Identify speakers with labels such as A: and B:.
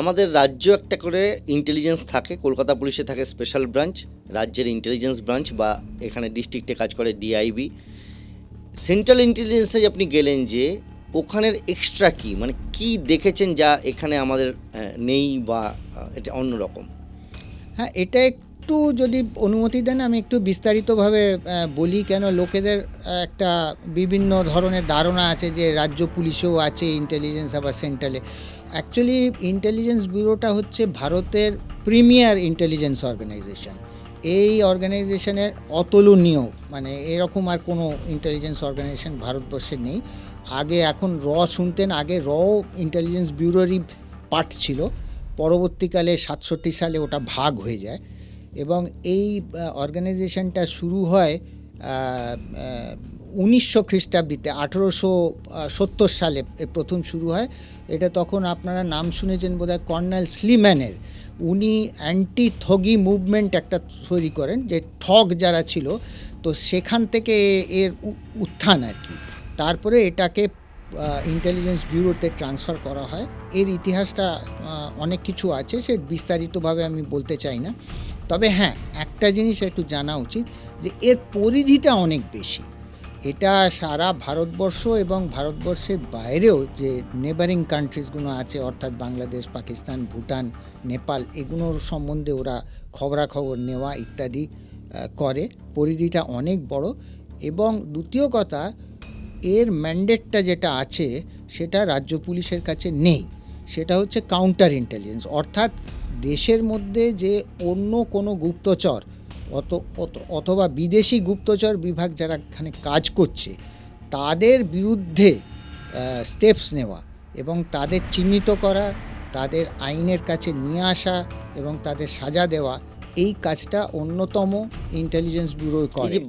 A: আমাদের রাজ্য একটা করে ইন্টেলিজেন্স থাকে, কলকাতা পুলিশে থাকে স্পেশাল ব্রাঞ্চ, রাজ্যের ইন্টেলিজেন্স ব্রাঞ্চ, বা এখানে ডিস্ট্রিক্টে কাজ করে ডিআইবি। সেন্ট্রাল ইন্টেলিজেন্সে আপনি গেলেন, যে ওখানের এক্সট্রা কি, মানে কি দেখেছেন যা এখানে আমাদের নেই, বা এটা অন্যরকম?
B: হ্যাঁ, এটা একটু যদি অনুমতি দেন আমি একটু বিস্তারিতভাবে বলি, কেন লোকেদের একটা বিভিন্ন ধরনের ধারণা আছে যে রাজ্য পুলিশেও আছে ইন্টেলিজেন্স আবার সেন্ট্রালে। অ্যাকচুয়ালি ইন্টেলিজেন্স ব্যুরোটা হচ্ছে ভারতের প্রিমিয়ার ইন্টেলিজেন্স অর্গানাইজেশন। এই অর্গানাইজেশনের অতুলনীয়, মানে এরকম আর কোনো ইন্টেলিজেন্স অর্গানাইজেশন ভারতবর্ষে নেই। আগে, এখন শুনতেন, আগে ইন্টেলিজেন্স ব্যুরোরই পার্ট ছিল। পরবর্তীকালে 67 সালে ওটা ভাগ হয়ে যায় এবং এই অর্গানাইজেশনটা শুরু হয় 1900 খ্রিস্টাব্দে, 1870 সালে প্রথম শুরু হয়। এটা তখন আপনারা নাম শুনেছেন বোধহয় কর্নেল স্লিম্যানের। উনি অ্যান্টি থগি মুভমেন্ট একটা তৈরি করেন, যে ঠগ যারা ছিল, তো সেখান থেকে এর উত্থান আর কি। তারপরে এটাকে ইন্টেলিজেন্স ব্যুরোতে ট্রান্সফার করা হয়। এর ইতিহাসটা অনেক কিছু আছে, সে বিস্তারিতভাবে আমি বলতে চাই না। তবে হ্যাঁ, একটা জিনিস একটু জানা উচিত, যে এর পরিধিটা অনেক বেশি। এটা সারা ভারতবর্ষ এবং ভারতবর্ষের বাইরেও যে নেবারিং কান্ট্রিজগুলো আছে, অর্থাৎ বাংলাদেশ, পাকিস্তান, ভুটান, নেপাল, এগুলোর সম্বন্ধে ওরা খবরাখবর নেওয়া ইত্যাদি করে। পরিধিটা অনেক বড়। এবং দ্বিতীয় কথা, এর ম্যান্ডেটটা যেটা আছে সেটা রাজ্য পুলিশের কাছে নেই। সেটা হচ্ছে কাউন্টার ইন্টেলিজেন্স, অর্থাৎ দেশের মধ্যে যে অন্য কোনো গুপ্তচর অথবা বিদেশি গুপ্তচর বিভাগ যারা এখানে কাজ করছে, তাদের বিরুদ্ধে স্টেপস নেওয়া এবং তাদের চিহ্নিত করা, তাদের আইনের কাছে নিয়ে আসা এবং তাদের সাজা দেওয়া, এই কাজটা অন্যতম ইন্টেলিজেন্স ব্যুরো করে।
A: এই যে